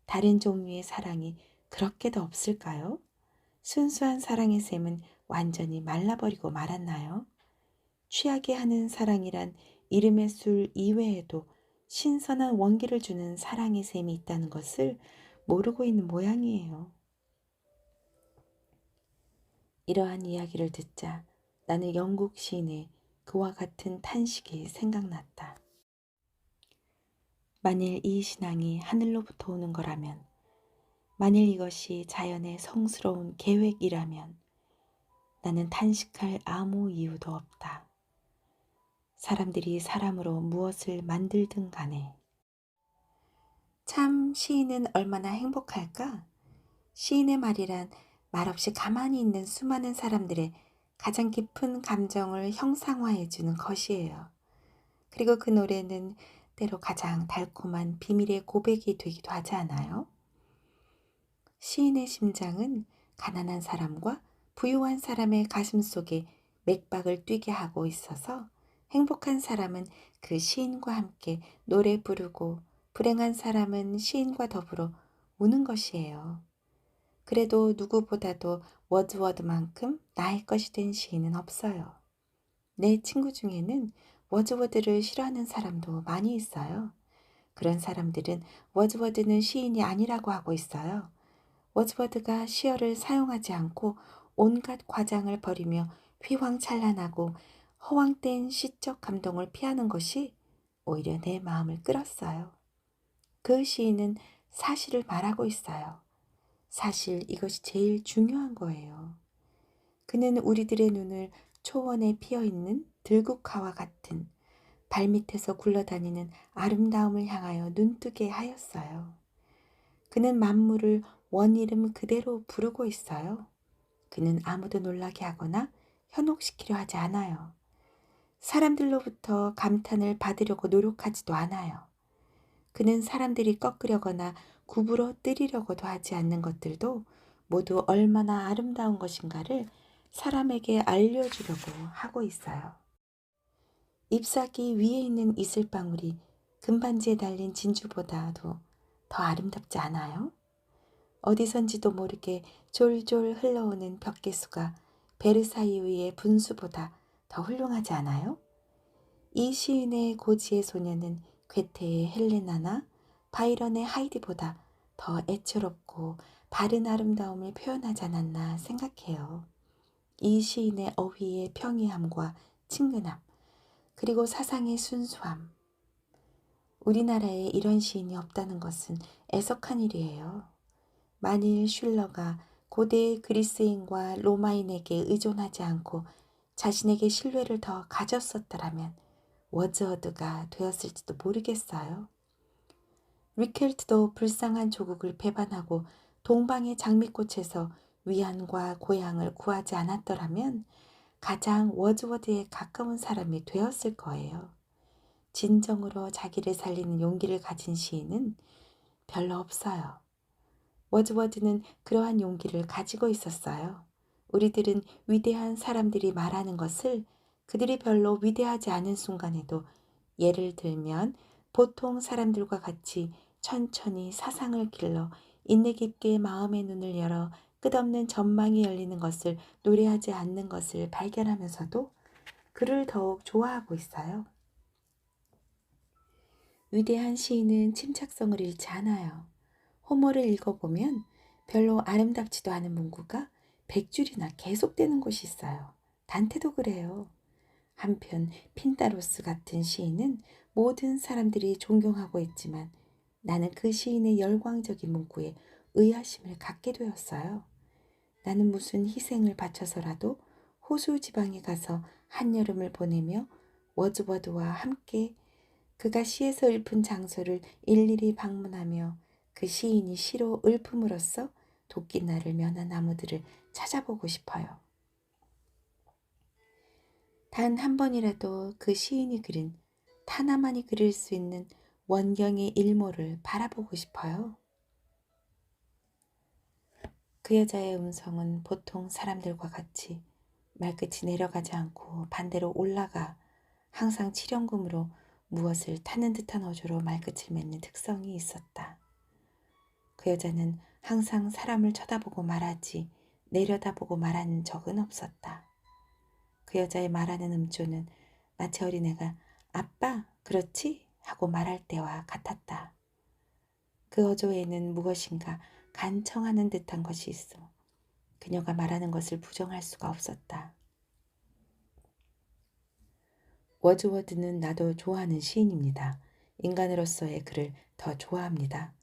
다른 종류의 사랑이 그렇게도 없을까요? 순수한 사랑의 샘은 완전히 말라버리고 말았나요? 취하게 하는 사랑이란 이름의 술 이외에도 신선한 원기를 주는 사랑의 샘이 있다는 것을 모르고 있는 모양이에요. 이러한 이야기를 듣자 나는 영국 시인의 그와 같은 탄식이 생각났다. 만일 이 신앙이 하늘로부터 오는 거라면, 만일 이것이 자연의 성스러운 계획이라면 나는 탄식할 아무 이유도 없다. 사람들이 사람으로 무엇을 만들든 간에. 참 시인은 얼마나 행복할까? 시인의 말이란 말없이 가만히 있는 수많은 사람들의 가장 깊은 감정을 형상화해주는 것이에요. 그리고 그 노래는 때로 가장 달콤한 비밀의 고백이 되기도 하지 않아요? 시인의 심장은 가난한 사람과 부유한 사람의 가슴 속에 맥박을 뛰게 하고 있어서 행복한 사람은 그 시인과 함께 노래 부르고 불행한 사람은 시인과 더불어 우는 것이에요. 그래도 누구보다도 워즈워드만큼 나의 것이 된 시인은 없어요. 내 친구 중에는 워즈워드를 싫어하는 사람도 많이 있어요. 그런 사람들은 워즈워드는 시인이 아니라고 하고 있어요. 워즈워드가 시어를 사용하지 않고 온갖 과장을 버리며 휘황찬란하고 허황된 시적 감동을 피하는 것이 오히려 내 마음을 끌었어요. 그 시인은 사실을 말하고 있어요. 사실 이것이 제일 중요한 거예요. 그는 우리들의 눈을 초원에 피어있는 들국화와 같은 발밑에서 굴러다니는 아름다움을 향하여 눈뜨게 하였어요. 그는 만물을 원이름 그대로 부르고 있어요. 그는 아무도 놀라게 하거나 현혹시키려 하지 않아요. 사람들로부터 감탄을 받으려고 노력하지도 않아요. 그는 사람들이 꺾으려거나 구부러 뜨리려고도 하지 않는 것들도 모두 얼마나 아름다운 것인가를 사람에게 알려주려고 하고 있어요. 잎사귀 위에 있는 이슬방울이 금반지에 달린 진주보다도 더 아름답지 않아요? 어디선지도 모르게 졸졸 흘러오는 벽개수가 베르사유의 분수보다 더 훌륭하지 않아요? 이 시인의 고지의 소녀는 괴테의 헬레나나 바이런의 하이디보다 더 애처롭고 바른 아름다움을 표현하지 않았나 생각해요. 이 시인의 어휘의 평이함과 친근함, 그리고 사상의 순수함. 우리나라에 이런 시인이 없다는 것은 애석한 일이에요. 만일 슐러가 고대 그리스인과 로마인에게 의존하지 않고 자신에게 신뢰를 더 가졌었더라면 워즈워드가 되었을지도 모르겠어요. 리켈트도 불쌍한 조국을 배반하고 동방의 장미꽃에서 위안과 고향을 구하지 않았더라면 가장 워즈워드에 가까운 사람이 되었을 거예요. 진정으로 자기를 살리는 용기를 가진 시인은 별로 없어요. 워즈워드는 그러한 용기를 가지고 있었어요. 우리들은 위대한 사람들이 말하는 것을 그들이 별로 위대하지 않은 순간에도, 예를 들면 보통 사람들과 같이 천천히 사상을 길러 인내 깊게 마음의 눈을 열어 끝없는 전망이 열리는 것을 노래하지 않는 것을 발견하면서도 그를 더욱 좋아하고 있어요. 위대한 시인은 침착성을 잃지 않아요. 호모를 읽어보면 별로 아름답지도 않은 문구가 100줄이나 계속되는 곳이 있어요. 단테도 그래요. 한편 핀다로스 같은 시인은 모든 사람들이 존경하고 있지만 나는 그 시인의 열광적인 문구에 의아심을 갖게 되었어요. 나는 무슨 희생을 바쳐서라도 호수 지방에 가서 한여름을 보내며 워즈워드와 함께 그가 시에서 읊은 장소를 일일이 방문하며 그 시인이 시로 읊음으로써 도끼날을 면한 나무들을 찾아보고 싶어요. 단 한 번이라도 그 시인이 그린 하나만이 그릴 수 있는 원경의 일모를 바라보고 싶어요. 그 여자의 음성은 보통 사람들과 같이 말끝이 내려가지 않고 반대로 올라가 항상 칠형금으로 무엇을 타는 듯한 어조로 말끝을 맺는 특성이 있었다. 그 여자는 항상 사람을 쳐다보고 말하지 내려다보고 말하는 적은 없었다. 그 여자의 말하는 음조는 마치 어린애가 아빠, 그렇지? 하고 말할 때와 같았다. 그 어조에는 무엇인가 간청하는 듯한 것이 있어 그녀가 말하는 것을 부정할 수가 없었다. 워즈워드는 나도 좋아하는 시인입니다. 인간으로서의 그를 더 좋아합니다.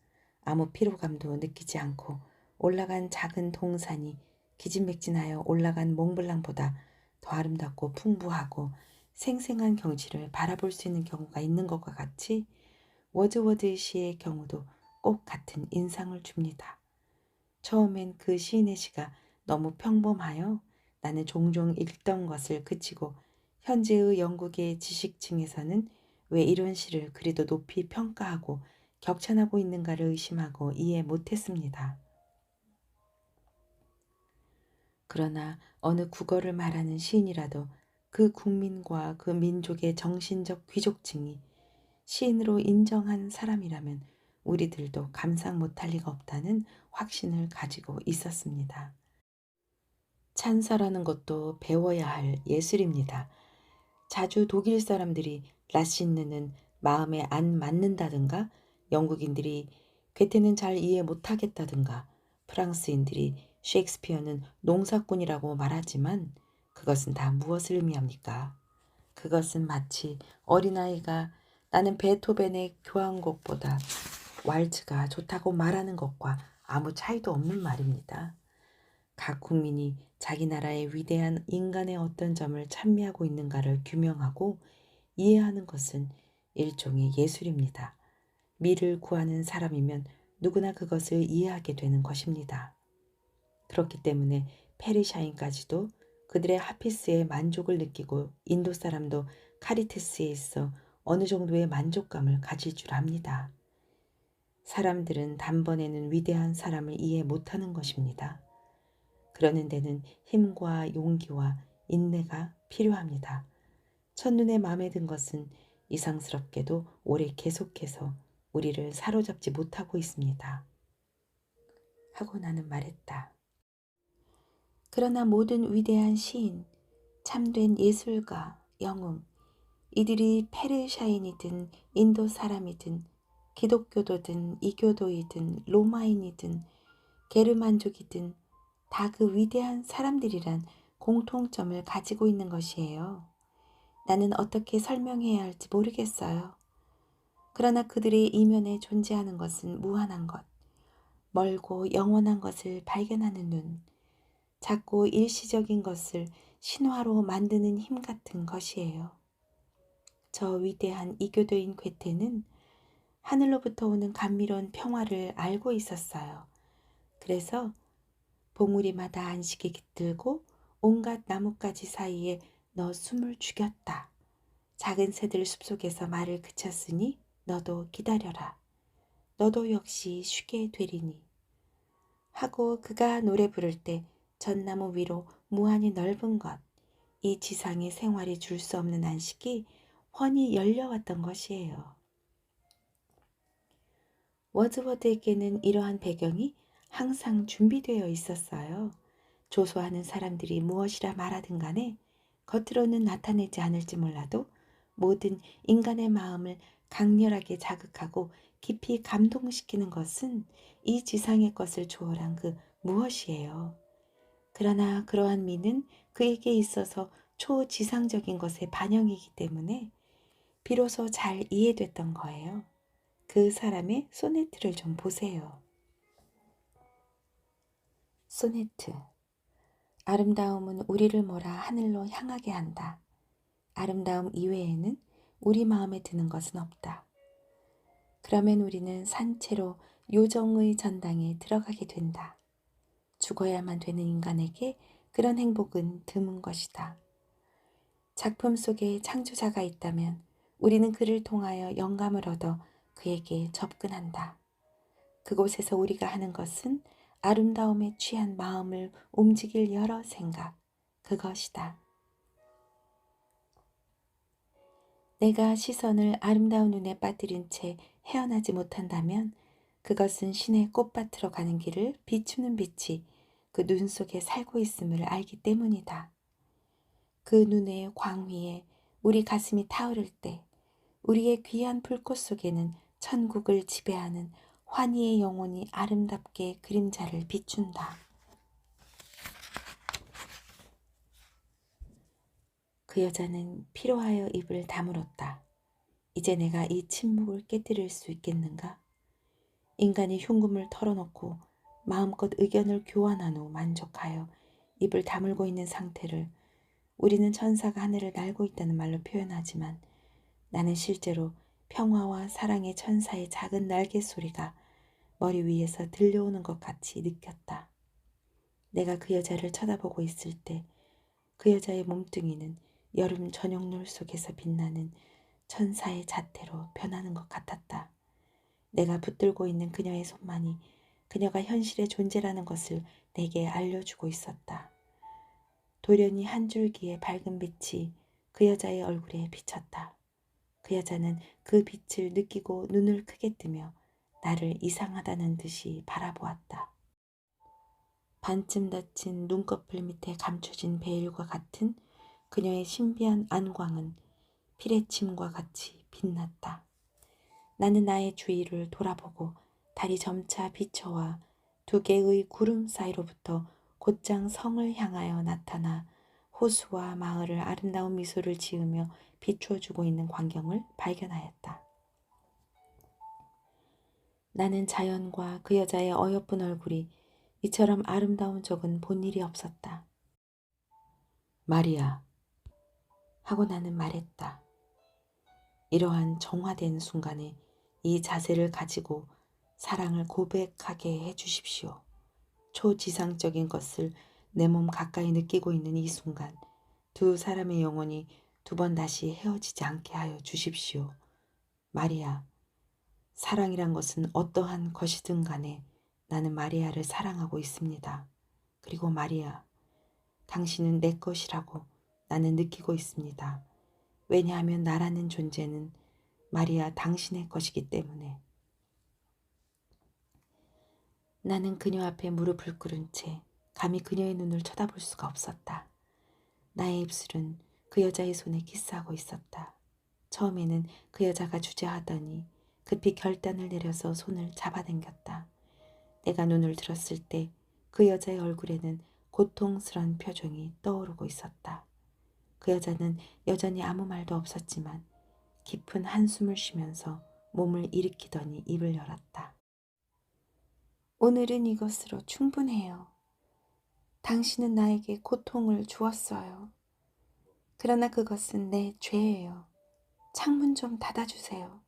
아무 피로감도 느끼지 않고 올라간 작은 동산이 기진맥진하여 올라간 몽블랑보다 더 아름답고 풍부하고 생생한 경치를 바라볼 수 있는 경우가 있는 것과 같이 워즈워드 시의 경우도 꼭 같은 인상을 줍니다. 처음엔 그 시인의 시가 너무 평범하여 나는 종종 읽던 것을 그치고 현재의 영국의 지식층에서는 왜 이런 시를 그리도 높이 평가하고 격찬하고 있는가를 의심하고 이해 못했습니다. 그러나 어느 국어를 말하는 시인이라도 그 국민과 그 민족의 정신적 귀족층이 시인으로 인정한 사람이라면 우리들도 감상 못할 리가 없다는 확신을 가지고 있었습니다. 찬사라는 것도 배워야 할 예술입니다. 자주 독일 사람들이 라신느는 마음에 안 맞는다든가 영국인들이 괴테는 잘 이해 못하겠다든가 프랑스인들이 셰익스피어는 농사꾼이라고 말하지만 그것은 다 무엇을 의미합니까? 그것은 마치 어린아이가 나는 베토벤의 교향곡보다 왈츠가 좋다고 말하는 것과 아무 차이도 없는 말입니다. 각 국민이 자기 나라의 위대한 인간의 어떤 점을 찬미하고 있는가를 규명하고 이해하는 것은 일종의 예술입니다. 미를 구하는 사람이면 누구나 그것을 이해하게 되는 것입니다. 그렇기 때문에 페르시아인까지도 그들의 하피스에 만족을 느끼고 인도 사람도 카리테스에 있어 어느 정도의 만족감을 가질 줄 압니다. 사람들은 단번에는 위대한 사람을 이해 못하는 것입니다. 그러는 데는 힘과 용기와 인내가 필요합니다. 첫눈에 마음에 든 것은 이상스럽게도 오래 계속해서 우리를 사로잡지 못하고 있습니다. 하고 나는 말했다. 그러나 모든 위대한 시인, 참된 예술가, 영웅, 이들이 페르시아인이든 인도 사람이든 기독교도든 이교도이든 로마인이든 게르만족이든 다 그 위대한 사람들이란 공통점을 가지고 있는 것이에요. 나는 어떻게 설명해야 할지 모르겠어요. 그러나 그들의 이면에 존재하는 것은 무한한 것, 멀고 영원한 것을 발견하는 눈, 작고 일시적인 것을 신화로 만드는 힘 같은 것이에요. 저 위대한 이교도인 괴테는 하늘로부터 오는 감미로운 평화를 알고 있었어요. 그래서 봉우리마다 안식이 깃들고 온갖 나뭇가지 사이에 너 숨을 죽였다. 작은 새들 숲속에서 말을 그쳤으니 너도 기다려라. 너도 역시 쉬게 되리니. 하고 그가 노래 부를 때 전나무 위로 무한히 넓은 것, 이 지상의 생활이 줄 수 없는 안식이 훤히 열려왔던 것이에요. 워즈워드에게는 이러한 배경이 항상 준비되어 있었어요. 조소하는 사람들이 무엇이라 말하든 간에 겉으로는 나타내지 않을지 몰라도 모든 인간의 마음을 강렬하게 자극하고 깊이 감동시키는 것은 이 지상의 것을 초월한 그 무엇이에요. 그러나 그러한 미는 그에게 있어서 초지상적인 것의 반영이기 때문에 비로소 잘 이해됐던 거예요. 그 사람의 소네트를 좀 보세요. 소네트. 아름다움은 우리를 몰아 하늘로 향하게 한다. 아름다움 이외에는 우리 마음에 드는 것은 없다. 그러면 우리는 산채로 요정의 전당에 들어가게 된다. 죽어야만 되는 인간에게 그런 행복은 드문 것이다. 작품 속에 창조자가 있다면 우리는 그를 통하여 영감을 얻어 그에게 접근한다. 그곳에서 우리가 하는 것은 아름다움에 취한 마음을 움직일 여러 생각, 그것이다. 내가 시선을 아름다운 눈에 빠뜨린 채 헤어나지 못한다면 그것은 신의 꽃밭으로 가는 길을 비추는 빛이 그 눈 속에 살고 있음을 알기 때문이다. 그 눈의 광위에 우리 가슴이 타오를 때 우리의 귀한 불꽃 속에는 천국을 지배하는 환희의 영혼이 아름답게 그림자를 비춘다. 그 여자는 피로하여 입을 다물었다. 이제 내가 이 침묵을 깨뜨릴 수 있겠는가? 인간이 흉금을 털어놓고 마음껏 의견을 교환한 후 만족하여 입을 다물고 있는 상태를 우리는 천사가 하늘을 날고 있다는 말로 표현하지만 나는 실제로 평화와 사랑의 천사의 작은 날개 소리가 머리 위에서 들려오는 것 같이 느꼈다. 내가 그 여자를 쳐다보고 있을 때 그 여자의 몸뚱이는 여름 저녁노을 속에서 빛나는 천사의 자태로 변하는 것 같았다. 내가 붙들고 있는 그녀의 손만이 그녀가 현실의 존재라는 것을 내게 알려주고 있었다. 돌연히 한 줄기의 밝은 빛이 그 여자의 얼굴에 비쳤다. 그 여자는 그 빛을 느끼고 눈을 크게 뜨며 나를 이상하다는 듯이 바라보았다. 반쯤 닫힌 눈꺼풀 밑에 감춰진 베일과 같은 그녀의 신비한 안광은 피레침과 같이 빛났다. 나는 나의 주위를 돌아보고 달이 점차 비쳐와 두 개의 구름 사이로부터 곧장 성을 향하여 나타나 호수와 마을을 아름다운 미소를 지으며 비추어주고 있는 광경을 발견하였다. 나는 자연과 그 여자의 어여쁜 얼굴이 이처럼 아름다운 적은 본 일이 없었다. 마리아, 하고 나는 말했다. 이러한 정화된 순간에 이 자세를 가지고 사랑을 고백하게 해주십시오. 초지상적인 것을 내 몸 가까이 느끼고 있는 이 순간 두 사람의 영혼이 두 번 다시 헤어지지 않게 하여 주십시오. 마리아, 사랑이란 것은 어떠한 것이든 간에 나는 마리아를 사랑하고 있습니다. 그리고 마리아, 당신은 내 것이라고 나는 느끼고 있습니다. 왜냐하면 나라는 존재는 마리아 당신의 것이기 때문에. 나는 그녀 앞에 무릎을 꿇은 채 감히 그녀의 눈을 쳐다볼 수가 없었다. 나의 입술은 그 여자의 손에 키스하고 있었다. 처음에는 그 여자가 주저하더니 급히 결단을 내려서 손을 잡아당겼다. 내가 눈을 들었을 때 그 여자의 얼굴에는 고통스런 표정이 떠오르고 있었다. 그 여자는 여전히 아무 말도 없었지만 깊은 한숨을 쉬면서 몸을 일으키더니 입을 열었다. 오늘은 이것으로 충분해요. 당신은 나에게 고통을 주었어요. 그러나 그것은 내 죄예요. 창문 좀 닫아주세요.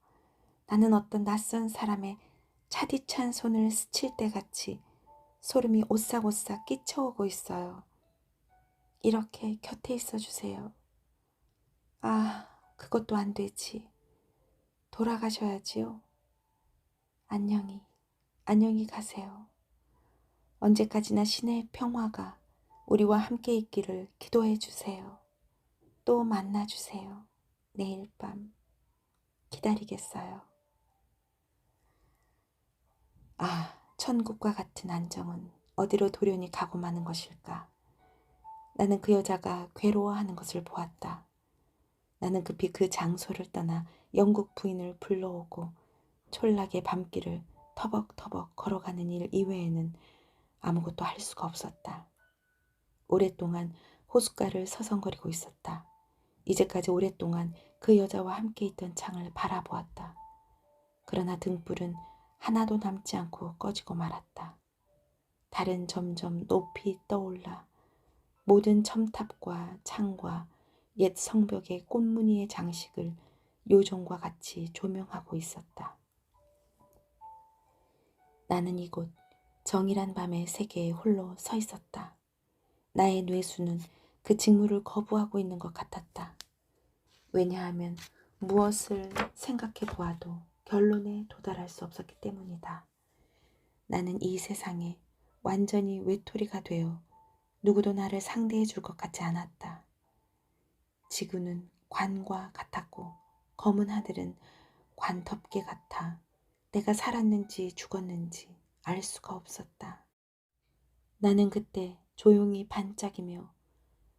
나는 어떤 낯선 사람의 차디찬 손을 스칠 때 같이 소름이 오싹오싹 끼쳐오고 있어요. 이렇게 곁에 있어 주세요. 아, 그것도 안 되지. 돌아가셔야지요. 안녕히 가세요. 언제까지나 신의 평화가 우리와 함께 있기를 기도해 주세요. 또 만나 주세요. 내일 밤 기다리겠어요. 아, 천국과 같은 안정은 어디로 도련이 가고 마는 것일까? 나는 그 여자가 괴로워하는 것을 보았다. 나는 급히 그 장소를 떠나 영국 부인을 불러오고 촌락의 밤길을 터벅터벅 걸어가는 일 이외에는 아무것도 할 수가 없었다. 오랫동안 호숫가를 서성거리고 있었다. 이제까지 오랫동안 그 여자와 함께 있던 창을 바라보았다. 그러나 등불은 하나도 남지 않고 꺼지고 말았다. 달은 점점 높이 떠올라 모든 첨탑과 창과 옛 성벽의 꽃무늬의 장식을 요정과 같이 조명하고 있었다. 나는 이곳 정일한 밤의 세계에 홀로 서 있었다. 나의 뇌수는 그 직무를 거부하고 있는 것 같았다. 왜냐하면 무엇을 생각해 보아도 결론에 도달할 수 없었기 때문이다. 나는 이 세상에 완전히 외톨이가 되어 누구도 나를 상대해 줄 것 같지 않았다. 지구는 관과 같았고 검은 하늘은 관덮개 같아 내가 살았는지 죽었는지 알 수가 없었다. 나는 그때 조용히 반짝이며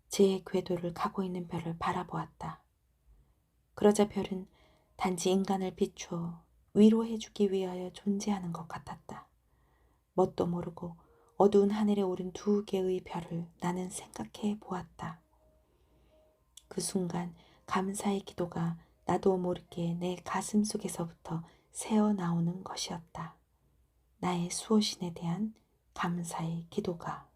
제 궤도를 가고 있는 별을 바라보았다. 그러자 별은 단지 인간을 비추어 위로해주기 위하여 존재하는 것 같았다. 뭣도 모르고 어두운 하늘에 오른 두 개의 별을 나는 생각해 보았다. 그 순간 감사의 기도가 나도 모르게 내 가슴 속에서부터 새어나오는 것이었다. 나의 수호신에 대한 감사의 기도가.